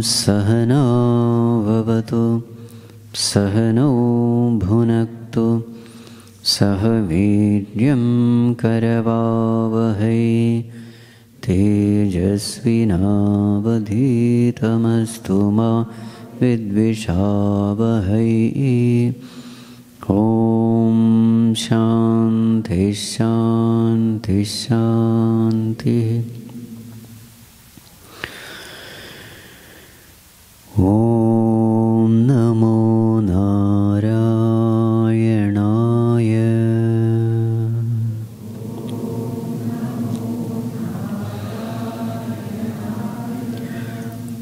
Sahana Vavatu Sahano Bhunaktu Sahavidyam Karavavahai Tejasvinavadhitamastu ma Vidvishavahai. Om Shanti Shanti Shanti. Om Namo Narayanaya.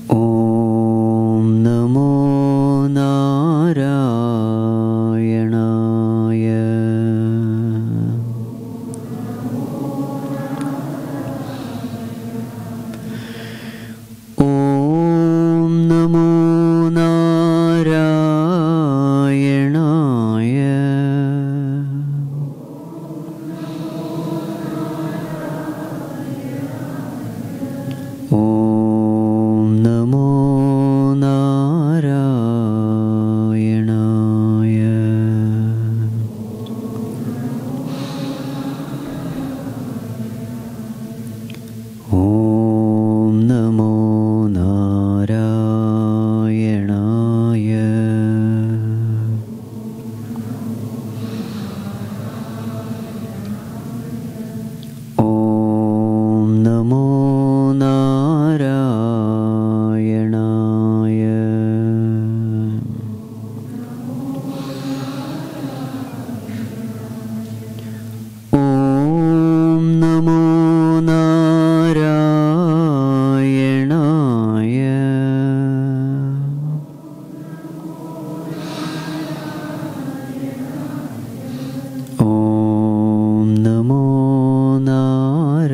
Om Namo Narayanaya. Om Namo Narayanaya. Om Namo Narayanaya. Om Namo Narayanaya. Om Namo Narayanaya. Om Namo Narayanaya. Om Namo Narayanaya.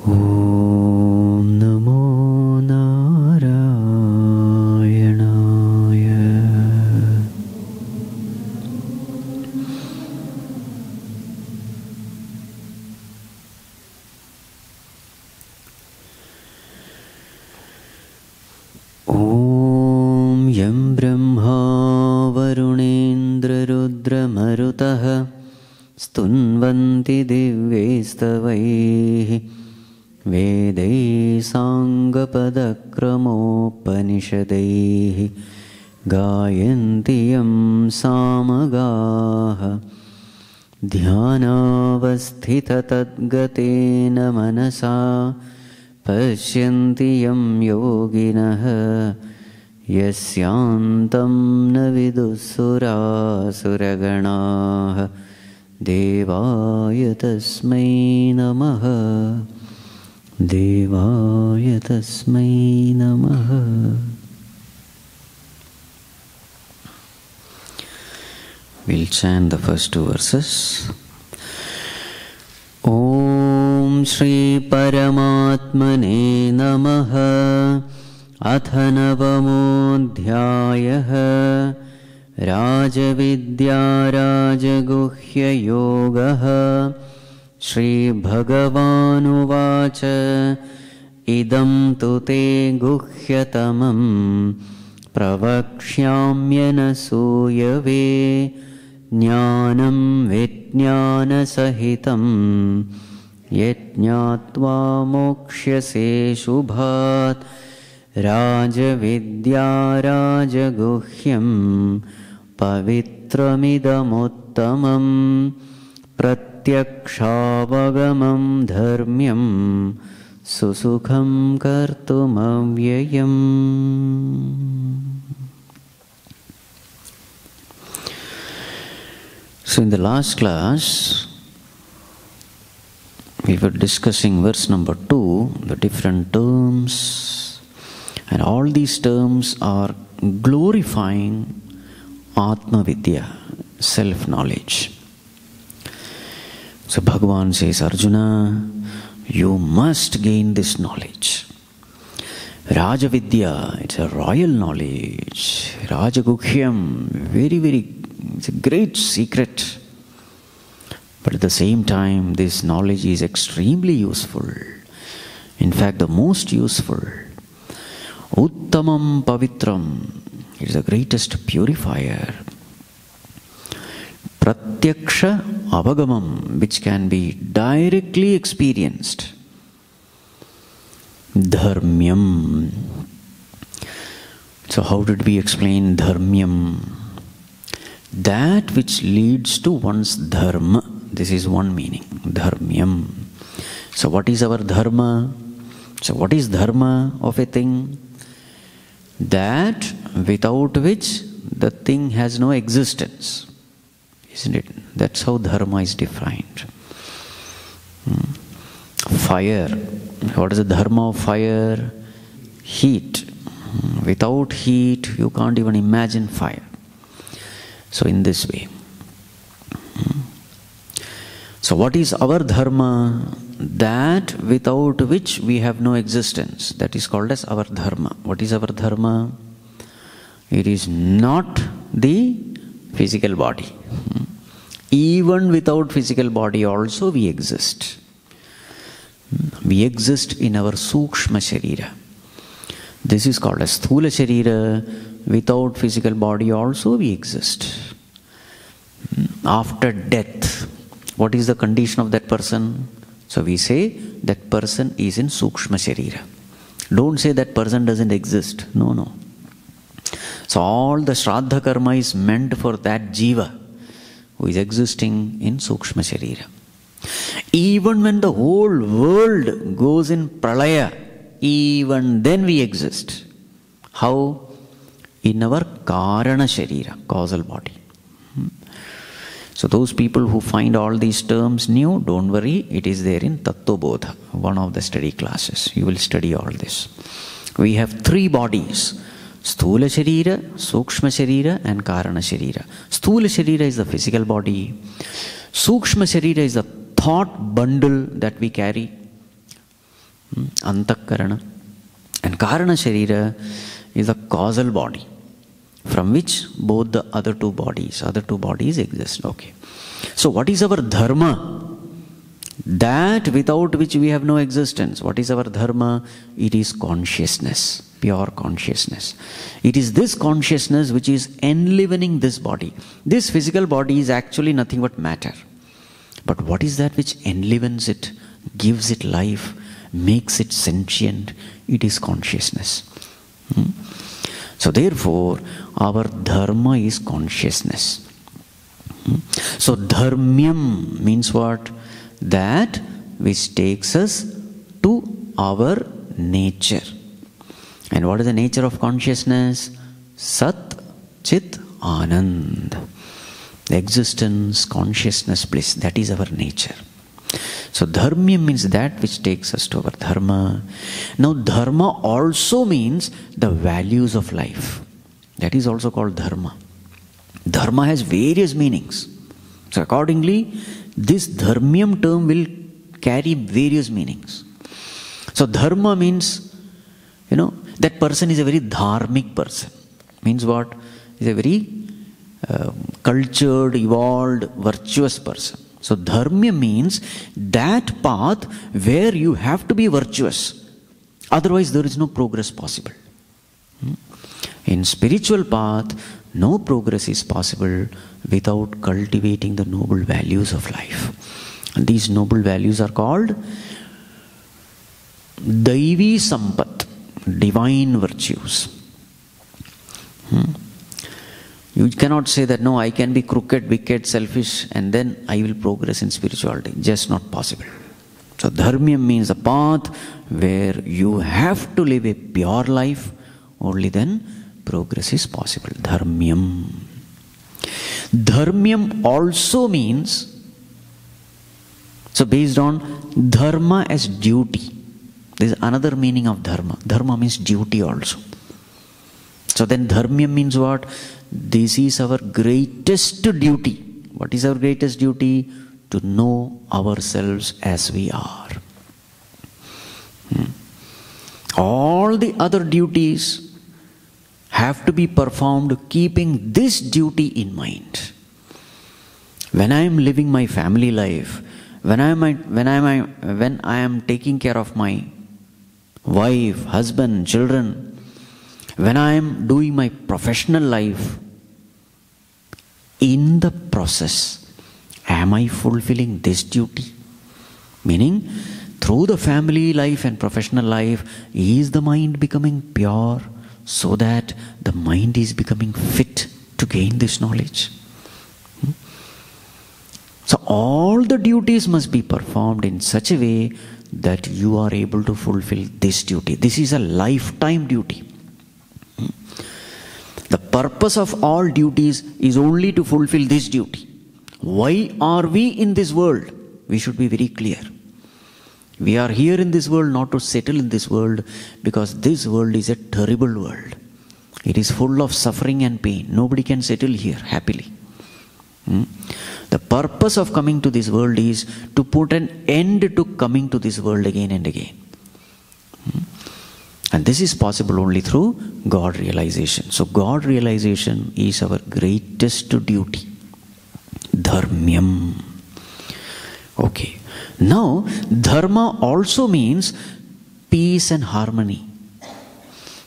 Om Namo Narayanaya. Om Yam Brahma Varunendra Rudra Marutaha Stunvanti Divyaistavaihi Vedai Sangapadakramopanishadaihi Gayanti Yam Samagaha Dhyanavasthita Tadgatena Manasa Pashyanti Yam Yoginaha Yasyantam na vidusura suraganaha Devaya tasmai namaha. Devaya tasmai namaha. We'll chant the first two verses. Om Shri Paramatmane Namaha. Atha Navamodhyayaha. Rajavidya Rajaguhya Yogaha. Shri Bhagavanuvacha. Idam tu te guhyatamam pravakshyamyana suyave jnanam vijnana sahitam yajñātvā mokṣyase shubhat rajavidya rajaguhyam pavitramidamuttamam pratyakshaavagamam dharmyam susukham kartumavyayam. So in the last class, we were discussing verse number 2, the different terms, and all these terms are glorifying Atma Vidya, self-knowledge. So Bhagavan says, Arjuna, you must gain this knowledge. Rajavidya, it's a royal knowledge. Rajagukhyam, it's a great secret. But at the same time, this knowledge is extremely useful. In fact, the most useful. Uttamam pavitram. It is the greatest purifier. Pratyaksha avagamam, which can be directly experienced. Dharmyam. So how did we explain dharmyam? That which leads to one's dharma. This is one meaning. Dharmyam. So what is our dharma? So what is dharma of a thing? That without which the thing has no existence. Isn't it? That's how dharma is defined. Fire. What is the dharma of fire? Heat. Without heat, you can't even imagine fire. So in this way. So what is our dharma? That without which we have no existence. That is called as our dharma. What is our dharma? It is not the physical body. Even without physical body also we exist. We exist in our sukshma sharira. This is called as sthula sharira. Without physical body also we exist. After death, what is the condition of that person? So we say that person is in sukshma sharira. Don't say that person doesn't exist. No, no. So all the shraddha karma is meant for that jiva who is existing in sukshma sharira. Even when the whole world goes in pralaya, even then we exist. How? In our karana sharira, causal body. So those people who find all these terms new, don't worry, it is there in Tattva Bodha, one of the study classes. You will study all this. We have three bodies: Sthula Sharira, Sukshma Sharira and Karana Sharira. Sthula Sharira is the physical body. Sukshma Sharira is the thought bundle that we carry, Antakarana. And Karana Sharira is the causal body, from which both the other two bodies exist. Okay. So what is our dharma? That without which we have no existence. What is our dharma? It is consciousness, pure consciousness. It is this consciousness which is enlivening this body. This physical body is actually nothing but matter. But what is that which enlivens it, gives it life, makes it sentient? It is consciousness. So therefore, our dharma is consciousness. So dharmyam means what? That which takes us to our nature. And what is the nature of consciousness? Sat, Chit, Anand. The existence, consciousness, bliss. That is our nature. So dharmyam means that which takes us to our dharma. Now dharma also means the values of life. That is also called dharma. Dharma has various meanings. So accordingly, this dharmyam term will carry various meanings. So dharma means, that person is a very dharmic person. Means what? Is a very cultured, evolved, virtuous person. So dharma means that path where you have to be virtuous. Otherwise there is no progress possible. In spiritual path, no progress is possible without cultivating the noble values of life. And these noble values are called Daivi Sampat, divine virtues. You cannot say that, no, I can be crooked, wicked, selfish, and then I will progress in spirituality. Just not possible. So dharmyam means the path where you have to live a pure life. Only then progress is possible. Dharmyam. Dharmyam also means, so based on dharma as duty. There is another meaning of dharma. Dharma means duty also. So then dharmyam means what? This is our greatest duty. What is our greatest duty? To know ourselves as we are. All the other duties have to be performed keeping this duty in mind. When I am living my family life, when I am taking care of my wife, husband, children, when I am doing my professional life, in the process, am I fulfilling this duty? Meaning, through the family life and professional life, is the mind becoming pure so that the mind is becoming fit to gain this knowledge? So all the duties must be performed in such a way that you are able to fulfill this duty. This is a lifetime duty. The purpose of all duties is only to fulfill this duty. Why are we in this world? We should be very clear. We are here in this world not to settle in this world, because this world is a terrible world. It is full of suffering and pain. Nobody can settle here happily. The purpose of coming to this world is to put an end to coming to this world again and again. And this is possible only through God realization. So God realization is our greatest duty. Dharmyam. Okay. Now, dharma also means peace and harmony.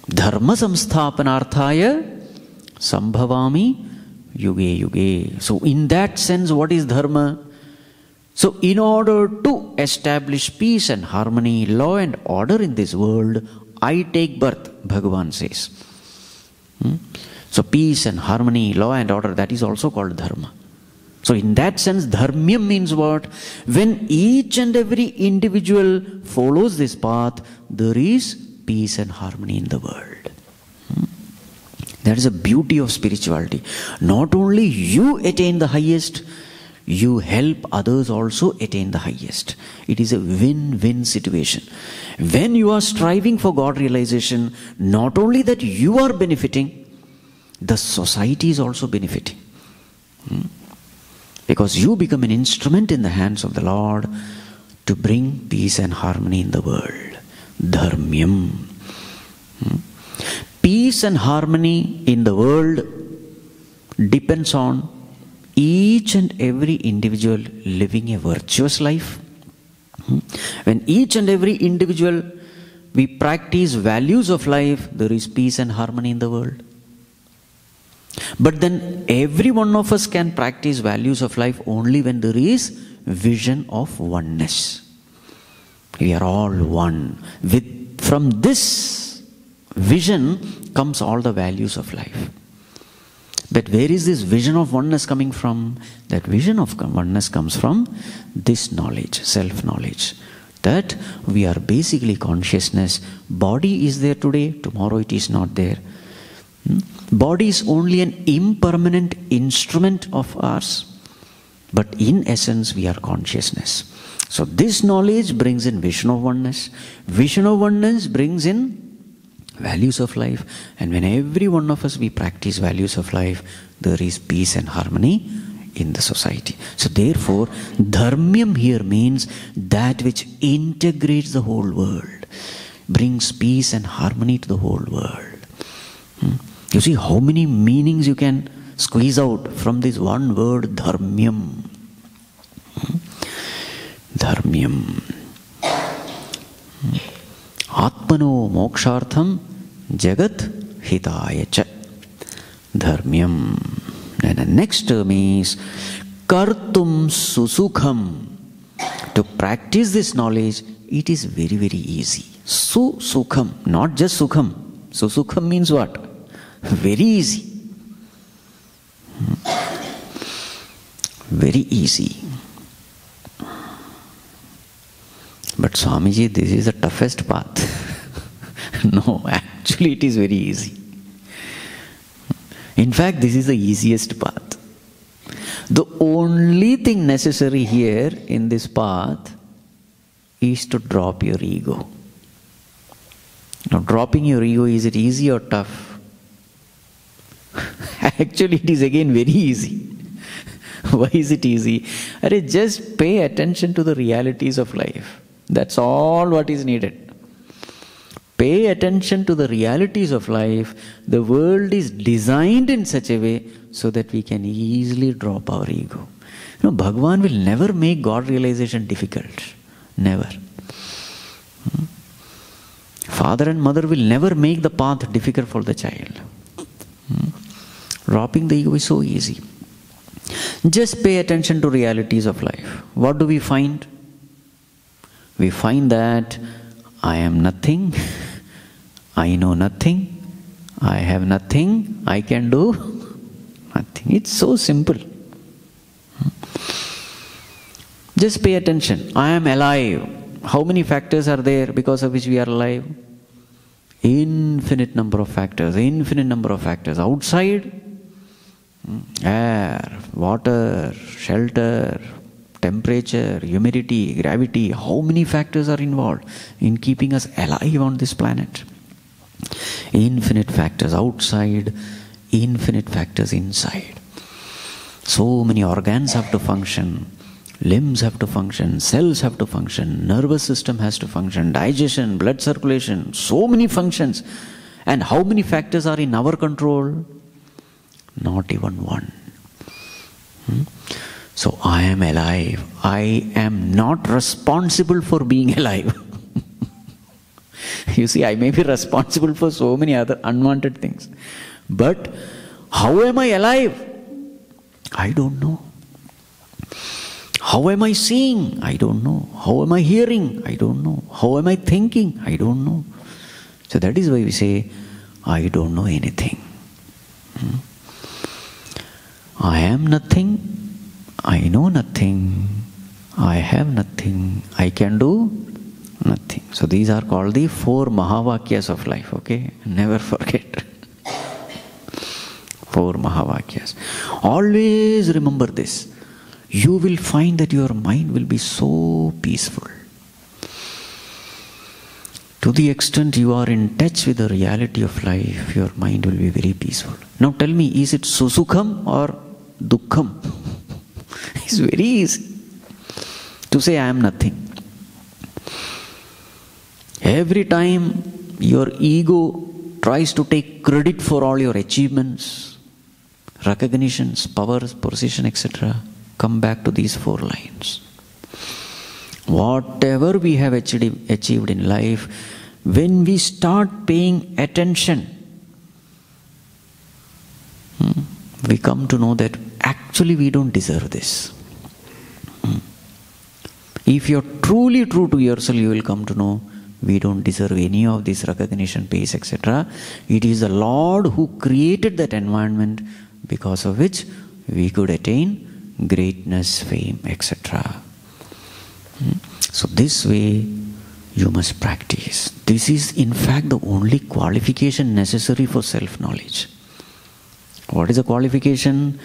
Dharma samsthapanarthaya sambhavami yuge yuge. So in that sense, what is dharma? So in order to establish peace and harmony, law and order in this world, I take birth, Bhagavan says. So peace and harmony, law and order, that is also called dharma. So in that sense, dharmyam means what? When each and every individual follows this path, there is peace and harmony in the world. That is the beauty of spirituality. Not only you attain the highest, you help others also attain the highest. It is a win-win situation. When you are striving for God realization, not only that you are benefiting, the society is also benefiting. Because you become an instrument in the hands of the Lord to bring peace and harmony in the world. Dharmyam. Peace and harmony in the world depends on each and every individual living a virtuous life. When each and every individual, we practice values of life, there is peace and harmony in the world. But then every one of us can practice values of life only when there is vision of oneness. We are all one. From this vision comes all the values of life. But where is this vision of oneness coming from? That vision of oneness comes from this knowledge, self-knowledge. That we are basically consciousness. Body is there today, tomorrow it is not there. Body is only an impermanent instrument of ours. But in essence, we are consciousness. So this knowledge brings in vision of oneness. Vision of oneness brings in values of life. And when every one of us we practice values of life, there is peace and harmony in the society. So therefore, dharmyam here means that which integrates the whole world, brings peace and harmony to the whole world. You see how many meanings you can squeeze out from this one word, dharmyam. Dharmyam. Atmano mokshartham jagat hitayacha. Dharmyam. And the next term is kartum susukham. To practice this knowledge, it is very, very easy. Susukham, not just sukham. Susukham means what? Very easy. Very easy. But Swamiji, this is the toughest path. No, actually it is very easy. In fact, this is the easiest path. The only thing necessary here in this path is to drop your ego. Now, dropping your ego, is it easy or tough? Actually, it is again very easy. Why is it easy? Just pay attention to the realities of life. That's all what is needed. Pay attention to the realities of life. The world is designed in such a way so that we can easily drop our ego. Bhagavan will never make God realization difficult. Never. Father and mother will never make the path difficult for the child. Dropping the ego is so easy. Just pay attention to realities of life. What do we find? We find that I am nothing, I know nothing, I have nothing, I can do nothing. It's so simple. Just pay attention. I am alive. How many factors are there because of which we are alive? Infinite number of factors, infinite number of factors. Outside, air, water, shelter, temperature, humidity, gravity. How many factors are involved in keeping us alive on this planet? Infinite factors outside, infinite factors inside. So many organs have to function, limbs have to function, cells have to function, nervous system has to function, digestion, blood circulation, so many functions. And how many factors are in our control? Not even one. So I am alive. I am not responsible for being alive. You see, I may be responsible for so many other unwanted things. But how am I alive? I don't know. How am I seeing? I don't know. How am I hearing? I don't know. How am I thinking? I don't know. So that is why we say, I don't know anything. I am nothing. I know nothing. I have nothing. I can do nothing. So these are called the 4 Mahavakyas of life. Okay? Never forget. 4 Mahavakyas. Always remember this. You will find that your mind will be so peaceful. To the extent you are in touch with the reality of life, your mind will be very peaceful. Now tell me, is it Susukham or Dukkham? It's very easy to say I am nothing. Every time your ego tries to take credit for all your achievements, recognitions, powers, position, etc., come back to these 4 lines. Whatever we have achieved in life, when we start paying attention, we come to know that actually we don't deserve this. If you're truly true to yourself, you will come to know we don't deserve any of this recognition, praise, etc. It is the Lord who created that environment because of which we could attain greatness, fame, etc. So this way you must practice. This is in fact the only qualification necessary for self-knowledge. What is the qualification?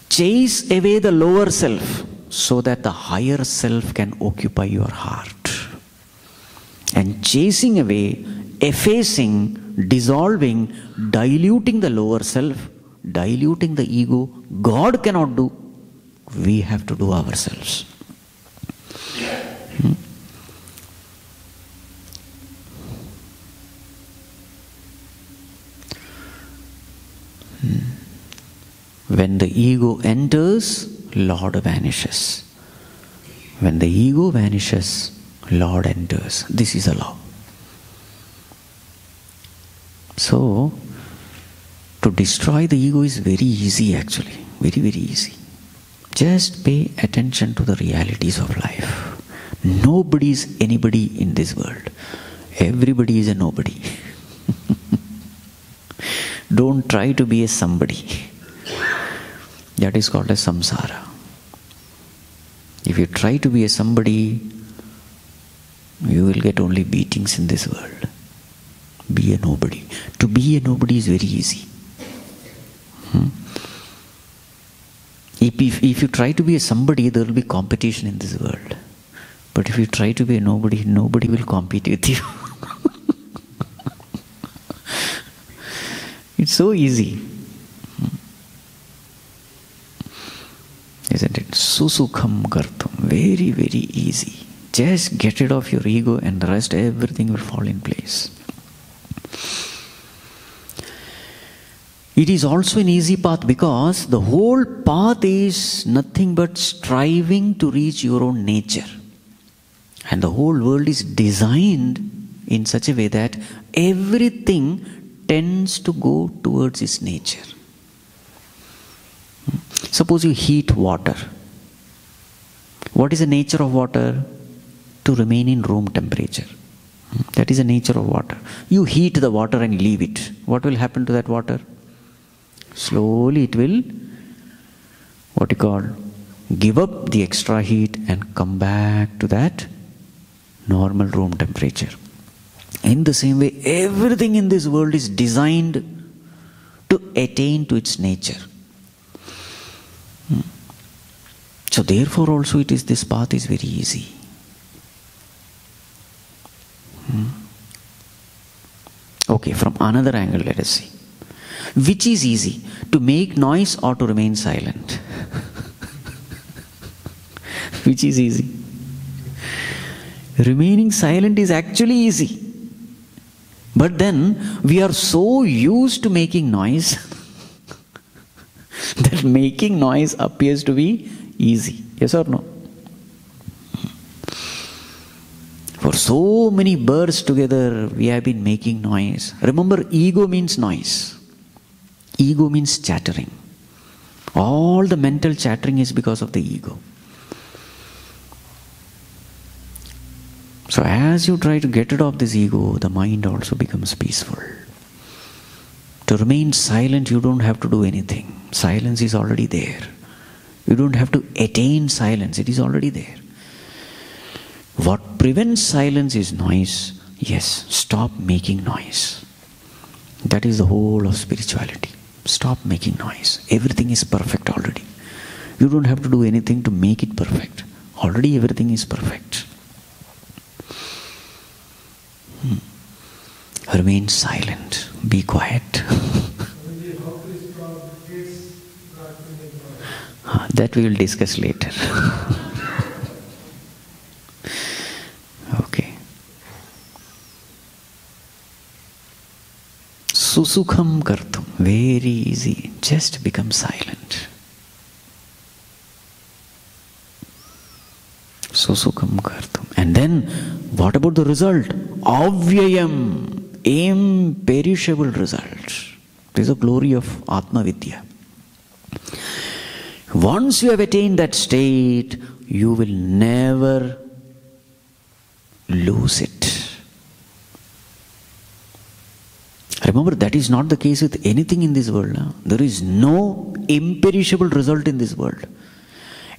Chase away the lower self so that the higher self can occupy your heart. And chasing away, effacing, dissolving, diluting the lower self, diluting the ego, God cannot do. We have to do ourselves. When the ego enters, Lord vanishes. When the ego vanishes, Lord enters. This is a law. So, to destroy the ego is very easy actually. Very, very easy. Just pay attention to the realities of life. Nobody is anybody in this world. Everybody is a nobody. Don't try to be a somebody. That is called as samsara. If you try to be a somebody, you will get only beatings in this world. Be a nobody. To be a nobody is very easy. If you try to be a somebody, there will be competition in this world. But if you try to be a nobody, nobody will compete with you. It's so easy. Isn't it? Susukham kartum. Very, very easy. Just get rid of your ego and the rest, everything will fall in place. It is also an easy path because the whole path is nothing but striving to reach your own nature. And the whole world is designed in such a way that everything tends to go towards its nature. Suppose you heat water. What is the nature of water? To remain in room temperature. That is the nature of water. You heat the water and leave it. What will happen to that water? Slowly it will, give up the extra heat and come back to that normal room temperature. In the same way, everything in this world is designed to attain to its nature. So therefore also this path is very easy. Okay, from another angle let us see. Which is easy, to make noise or to remain silent? Which is easy? Remaining silent is actually easy. But then we are so used to making noise that making noise appears to be easy. Yes or no? For so many births together, we have been making noise. Remember, ego means noise. Ego means chattering. All the mental chattering is because of the ego. So as you try to get rid of this ego, the mind also becomes peaceful. To remain silent, you don't have to do anything. Silence is already there. You don't have to attain silence. It is already there. What prevents silence is noise. Yes, stop making noise. That is the whole of spirituality. Stop making noise. Everything is perfect already. You don't have to do anything to make it perfect. Already everything is perfect. Remain silent. Be quiet. That we will discuss later. Okay. Susukham kartum. Very easy. Just become silent. Susukham kartum. And then, what about the result? Avyayam. Imperishable result. This is the glory of Atma Vidya. Once you have attained that state, you will never lose it. Remember, that is not the case with anything in this world. There is no imperishable result in this world.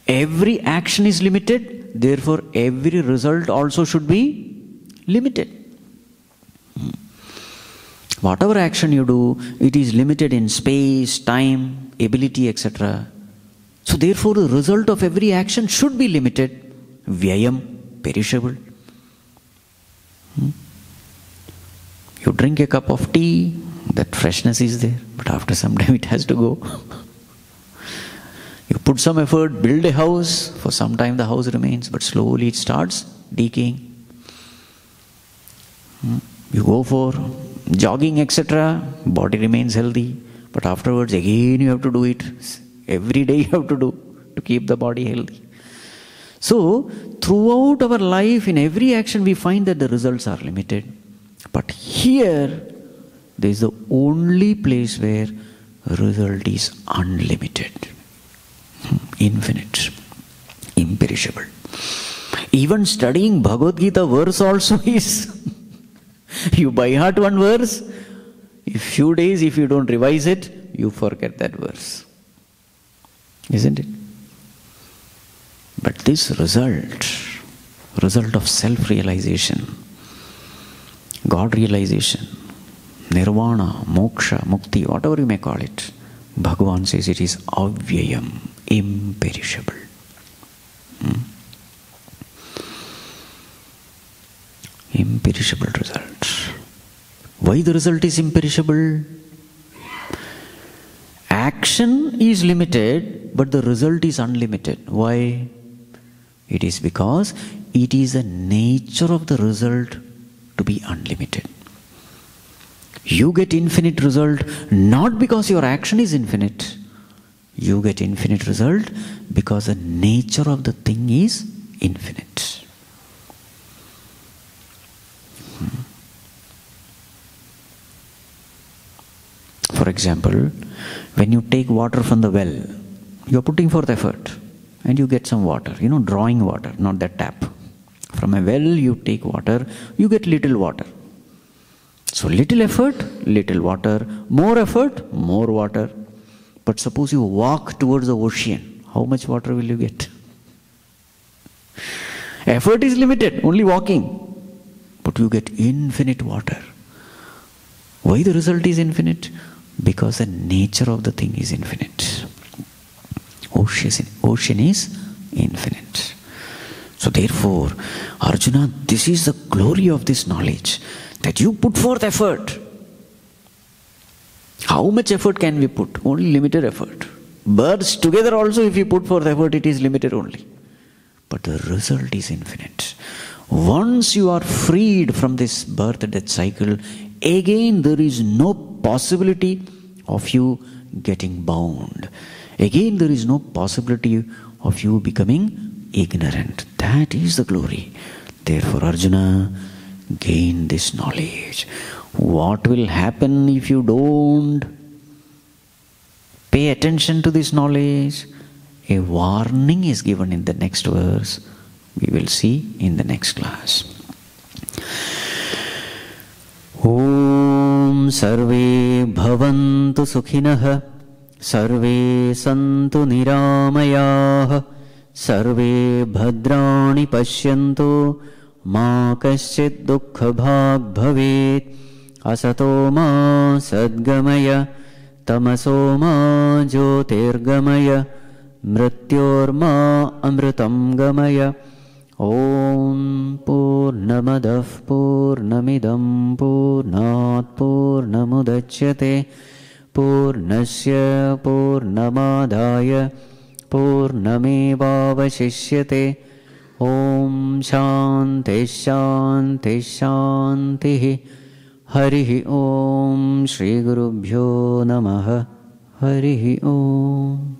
Every action is limited, therefore every result also should be limited. Whatever action you do, it is limited in space, time, ability, etc. So therefore the result of every action should be limited. Vyayam, perishable. You drink a cup of tea, that freshness is there, but after some time it has to go. You put some effort, build a house, for some time the house remains, but slowly it starts decaying. You go for jogging, etc., body remains healthy, but afterwards again you have to do it. Every day you have to do to keep the body healthy. So, throughout our life, in every action we find that the results are limited. But here, there is the only place where result is unlimited, infinite, imperishable. Even studying Bhagavad Gita verse also is, you by heart one verse, in few days if you don't revise it, you forget that verse. Isn't it? But this result of self-realization, God realization, nirvana, moksha, mukti, whatever you may call it, Bhagavan says it is avyayam, imperishable. Imperishable result. Why the result is imperishable? Action is limited, but the result is unlimited. Why? It is because it is the nature of the result to be unlimited. You get infinite result not because your action is infinite. You get infinite result because the nature of the thing is infinite. For example, when you take water from the well, you are putting forth effort and you get some water, drawing water, not that tap. From a well you take water, you get little water. So little effort, little water, more effort, more water. But suppose you walk towards the ocean, how much water will you get? Effort is limited, only walking. But you get infinite water. Why the result is infinite? Because the nature of the thing is infinite. Ocean is infinite. So therefore, Arjuna, this is the glory of this knowledge, that you put forth effort. How much effort can we put? Only limited effort. Birds together also, if you put forth effort, it is limited only. But the result is infinite. Once you are freed from this birth-death cycle, again there is no possibility of you getting bound. Again there is no possibility of you becoming ignorant. That is the glory. Therefore, Arjuna, gain this knowledge. What will happen if you don't pay attention to this knowledge? A warning is given in the next verse. We will see in the next class. Om Sarve Bhavantu Sukhinah Sarve Santu Niramayah Sarve Bhadrani Pashyantu Ma Kaschid Dukkha Bhag Bhavet Asato Ma Sadgamaya Tamaso Ma Jyotirgamaya Mrityorma Amritam Gamaya. Om Purnamadav Purnamidam Purnat Purnamudachyate Purnasya Purnamadaya Purnamevavashishyate. Om Shanti Shanti Shanti. Harihi Om. Shri Gurubhyo Namaha. Harihi Om.